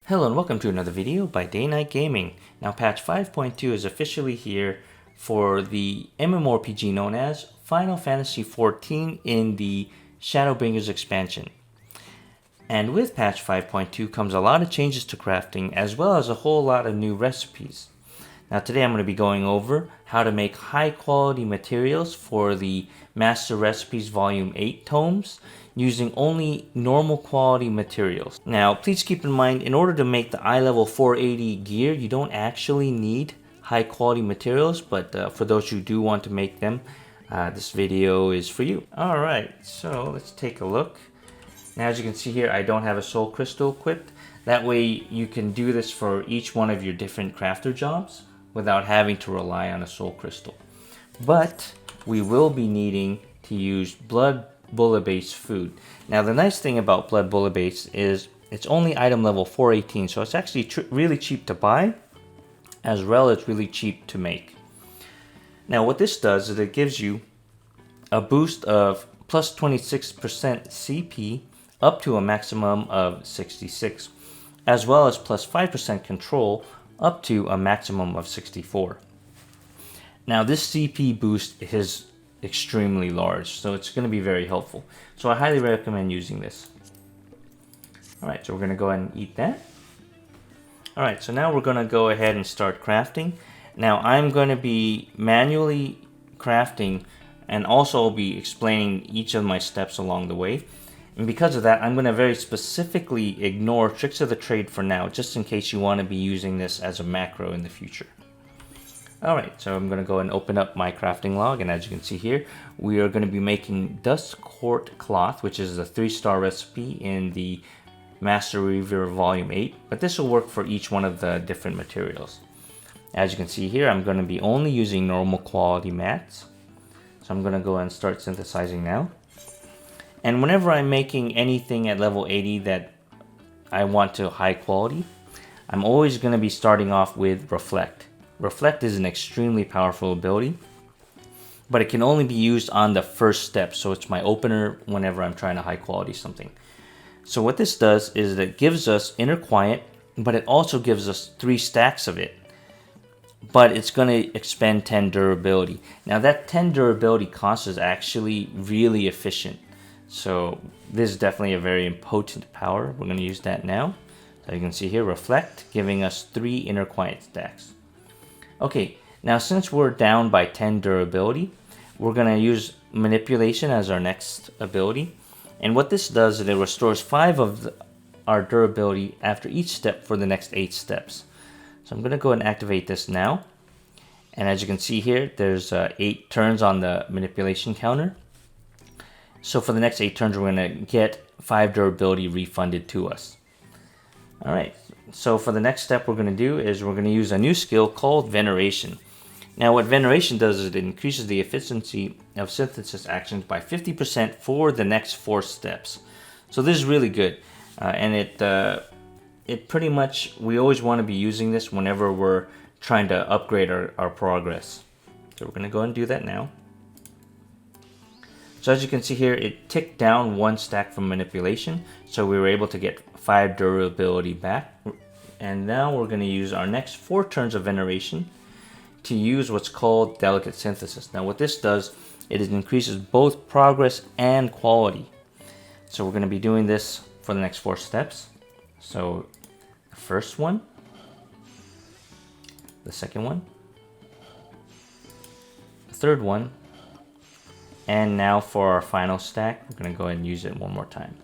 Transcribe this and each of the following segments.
Hello and welcome to another video by Day Night Gaming. Now patch 5.2 is officially here for the MMORPG known as Final Fantasy XIV in the Shadowbringers expansion. And with patch 5.2 comes a lot of changes to crafting as well as a whole lot of new recipes. Now today I'm going to be going over how to make high quality materials for the Master Recipes Volume 8 tomes using only normal quality materials. Now please keep in mind, in order to make the eye level 480 gear, you don't actually need high quality materials, but for those who do want to make them, this video is for you. Alright, so let's take a look. Now as you can see here, I don't have a soul crystal equipped. That way you can do this for each one of your different crafter jobs without having to rely on a soul crystal. But we will be needing to use blood bullet based food. Now the nice thing about blood bullet base is it's only item level 418, so it's actually really cheap to buy, as well as really cheap to make. Now what this does is it gives you a boost of plus 26% CP up to a maximum of 66, as well as plus 5% control up to a maximum of 64. Now this CP boost is extremely large, so it's going to be very helpful. So I highly recommend using this. Alright, so we're going to go ahead and eat that. Alright, so now we're going to go ahead and start crafting. Now I'm going to be manually crafting and also be explaining each of my steps along the way. And because of that, I'm going to very specifically ignore tricks of the trade for now, just in case you want to be using this as a macro in the future. Alright, so I'm going to go and open up my crafting log, and as you can see here, we are going to be making Dust Court Cloth, which is a 3-star recipe in the Master Weaver Volume 8, but this will work for each one of the different materials. As you can see here, I'm going to be only using normal quality mats, so I'm going to go and start synthesizing now. And whenever I'm making anything at level 80 that I want to high quality, I'm always going to be starting off with Reflect. Reflect is an extremely powerful ability, but it can only be used on the first step, so it's my opener whenever I'm trying to high quality something. So what this does is it gives us Inner Quiet, but it also gives us 3 stacks of it. But it's going to expend 10 durability. Now that 10 durability cost is actually really efficient. So this is definitely a very potent power. We're going to use that now. So you can see here, Reflect, giving us 3 Inner Quiet stacks. Okay, now since we're down by 10 durability, we're going to use Manipulation as our next ability. And what this does is it restores 5 of our durability after each step for the next 8 steps. So I'm going to go and activate this now. And as you can see here, there's 8 turns on the Manipulation counter. So for the next 8 turns, we're going to get 5 durability refunded to us. Alright, so for the next step we're going to do is we're going to use a new skill called Veneration. Now what Veneration does is it increases the efficiency of synthesis actions by 50% for the next 4 steps. So this is really good. And it pretty much, we always want to be using this whenever we're trying to upgrade our progress. So we're going to go and do that now. So as you can see here, it ticked down 1 stack from Manipulation, so we were able to get 5 durability back. And now we're going to use our next 4 turns of Veneration to use what's called Delicate Synthesis. Now what this does, it increases both progress and quality. So we're going to be doing this for the next 4 steps. So the first one, the second one, the third one, and now for our final stack, we're going to go ahead and use it one more time.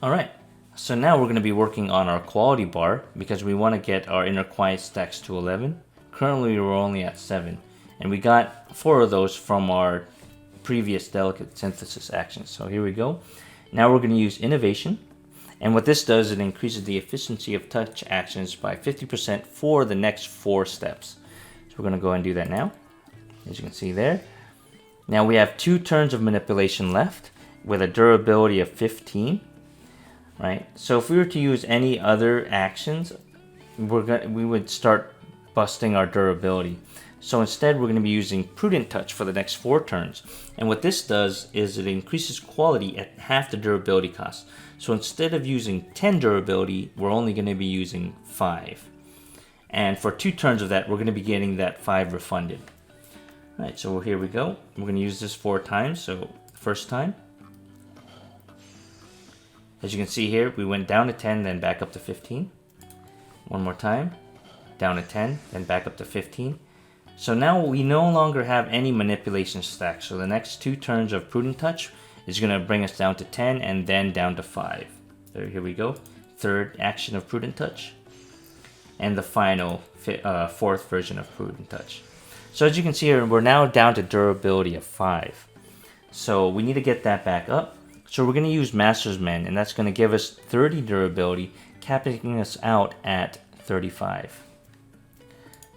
Alright, so now we're going to be working on our quality bar because we want to get our Inner Quiet stacks to 11. Currently we're only at 7, and we got 4 of those from our previous Delicate Synthesis actions. So here we go. Now we're going to use Innovation, and what this does is it increases the efficiency of touch actions by 50% for the next 4 steps. So we're going to go and do that now, as you can see there. Now we have 2 turns of Manipulation left with a durability of 15, right? So if we were to use any other actions, we would start busting our durability. So instead, we're going to be using Prudent Touch for the next 4 turns. And what this does is it increases quality at half the durability cost. So instead of using 10 durability, we're only going to be using 5. And for 2 turns of that, we're going to be getting that 5 refunded. All right, so here we go. We're going to use this 4 times. So first time. As you can see here, we went down to 10, then back up to 15. One more time. Down to 10, then back up to 15. So now we no longer have any manipulation stacks. So the next 2 turns of Prudent Touch is going to bring us down to 10 and then down to 5. So here we go. Third action of Prudent Touch. And the final 4th version of Prudent Touch. So as you can see here, we're now down to durability of 5. So we need to get that back up. So we're going to use Master's Mend, and that's going to give us 30 durability, capping us out at 35.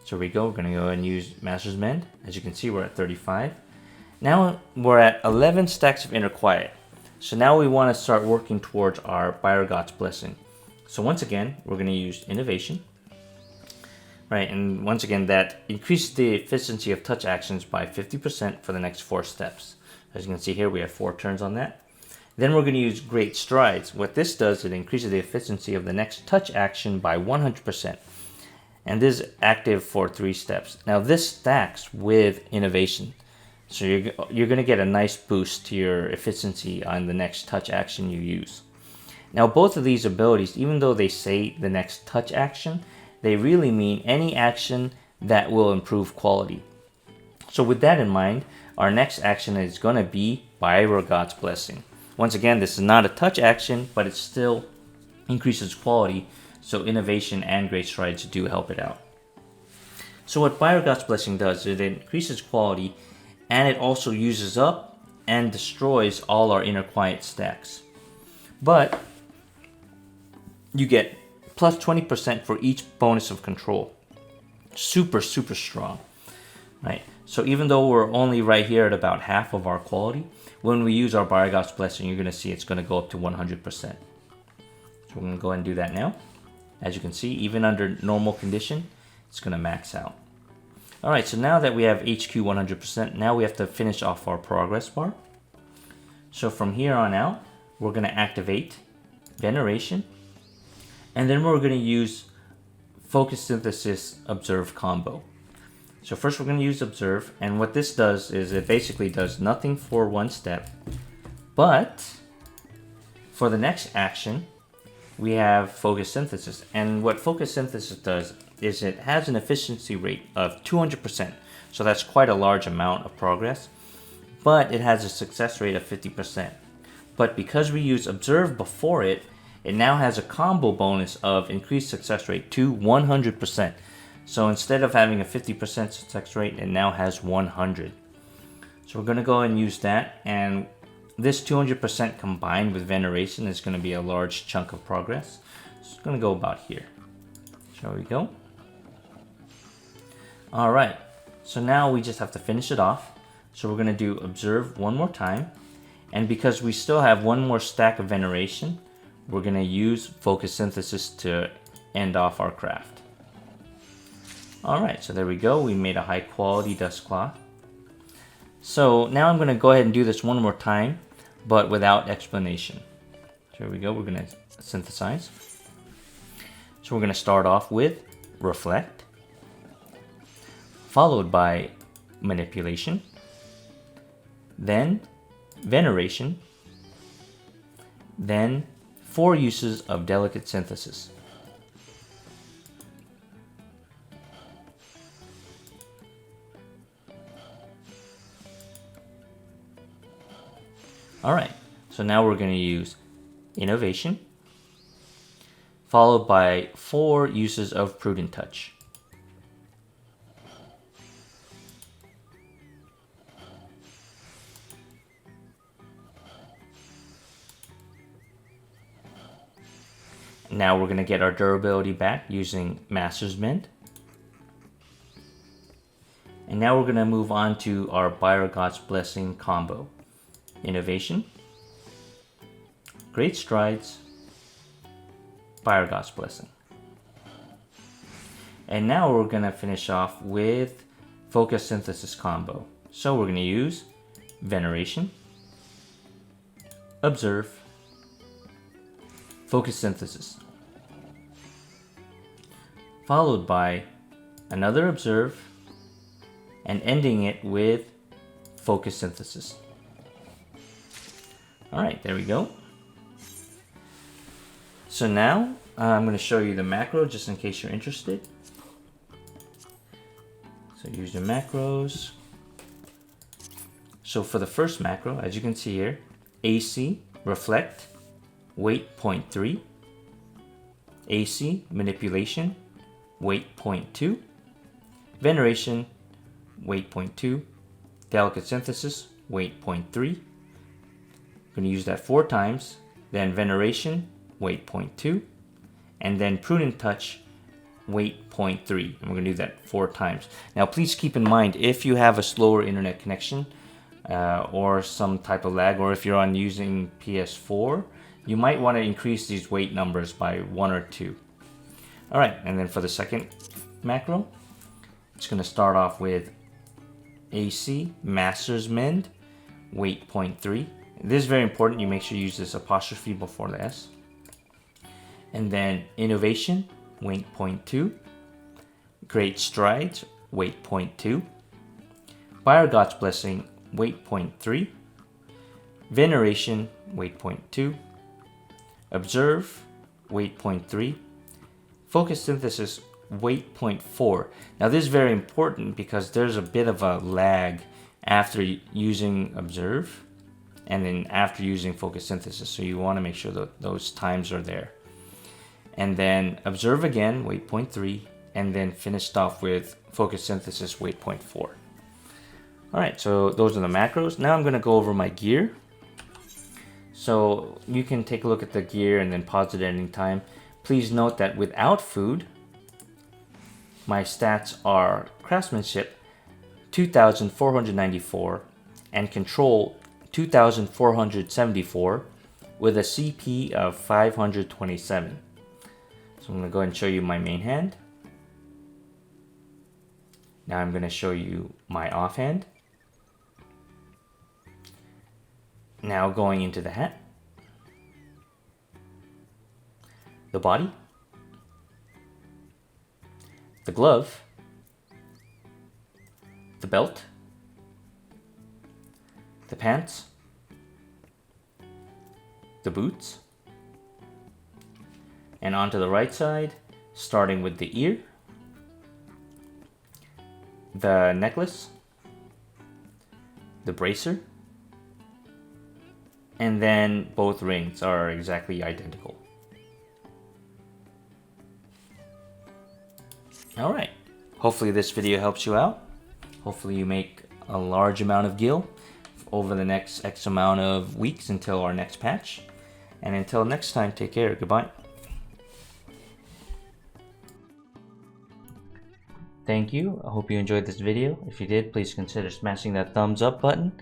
So here we go, we're going to go ahead and use Master's Mend. As you can see, we're at 35. Now we're at 11 stacks of Inner Quiet. So now we want to start working towards our Byregot's Blessing. So once again, we're going to use Innovation. Right, and once again, that increases the efficiency of touch actions by 50% for the next 4 steps. As you can see here, we have 4 turns on that. Then we're going to use Great Strides. What this does, it increases the efficiency of the next touch action by 100%. And this is active for 3 steps. Now this stacks with Innovation. So you're going to get a nice boost to your efficiency on the next touch action you use. Now both of these abilities, even though they say the next touch action, they really mean any action that will improve quality. So with that in mind, our next action is going to be Byregot's Blessing. Once again, this is not a touch action, but it still increases quality. So Innovation and Great Strides do help it out. So what Byregot's Blessing does is it increases quality, and it also uses up and destroys all our Inner Quiet stacks. But you get plus 20% for each bonus of control. Super, super strong. Right? So even though we're only right here at about half of our quality, when we use our Byregot's Blessing, you're going to see it's going to go up to 100%. So we're going to go ahead and do that now. As you can see, even under normal condition, it's going to max out. Alright, so now that we have HQ 100%, now we have to finish off our progress bar. So from here on out, we're going to activate Veneration, and then we're going to use Focus Synthesis Observe combo. So first we're going to use Observe, and what this does is it basically does nothing for 1 step, but for the next action, we have Focus Synthesis. And what Focus Synthesis does is it has an efficiency rate of 200%. So that's quite a large amount of progress, but it has a success rate of 50%. But because we use Observe before it, it now has a combo bonus of increased success rate to 100%. So instead of having a 50% success rate, it now has 100. So we're going to go ahead and use that, and this 200% combined with Veneration is going to be a large chunk of progress. So it's going to go about here. So there we go. Alright, so now we just have to finish it off. So we're going to do Observe one more time. And because we still have 1 more stack of Veneration, we're going to use Focus Synthesis to end off our craft. Alright, so there we go. We made a high quality dust cloth. So now I'm going to go ahead and do this one more time, but without explanation. So here we go. We're going to synthesize. So we're going to start off with Reflect, followed by Manipulation, then Veneration, then 4 uses of Delicate Synthesis. Alright, so now we're going to use Innovation, followed by 4 uses of Prudent Touch. Now we're going to get our durability back using Master's Mend. And now we're going to move on to our Byregot's Blessing combo. Innovation, Great Strides, Byregot's Blessing. And now we're going to finish off with focus synthesis combo. So we're going to use veneration, observe, focus synthesis, followed by another observe, and ending it with focus synthesis. Alright, there we go. So now I'm going to show you the macro just in case you're interested. So use your macros. So for the first macro, as you can see here, AC, reflect, weight 0.3. AC, manipulation, weight 0.2. Veneration, weight 0.2. Delicate synthesis, weight 0.3. I'm going to use that 4 times. Then veneration, weight 0.2. And then prudent touch, weight 0.3. And we're going to do that 4 times. Now please keep in mind, if you have a slower internet connection or some type of lag, or if you're on using PS4, you might want to increase these weight numbers by 1 or 2. Alright, and then for the second macro, it's going to start off with AC, master's mend, weight 0.3. This is very important. You make sure you use this apostrophe before the S. And then innovation, weight 0.2. Great strides, weight 0.2. By God's blessing, weight 0.3. Veneration, weight 0.2. Observe, weight 0.3. Focus synthesis, weight 0.4. Now this is very important because there's a bit of a lag after using observe and then after using focus synthesis. So you want to make sure that those times are there. And then observe again, weight 0.3, and then finished off with focus synthesis, weight 0.4. Alright, so those are the macros. Now I'm going to go over my gear. So you can take a look at the gear and then pause it at any time. Please note that without food, my stats are craftsmanship 2,494 and control 2,474 with a CP of 527. So I'm going to go ahead and show you my main hand. Now I'm going to show you my offhand. Now going into the hat, the body, the glove, the belt, the pants, the boots, and onto the right side, starting with the ear, the necklace, the bracer, and then both rings are exactly identical. Alright, hopefully this video helps you out. Hopefully you make a large amount of gil over the next X amount of weeks until our next patch. And until next time, take care. Goodbye. Thank you. I hope you enjoyed this video. If you did, please consider smashing that thumbs up button.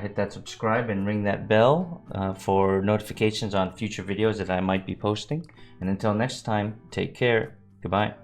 Hit that subscribe and ring that bell for notifications on future videos that I might be posting. And until next time, take care. Goodbye.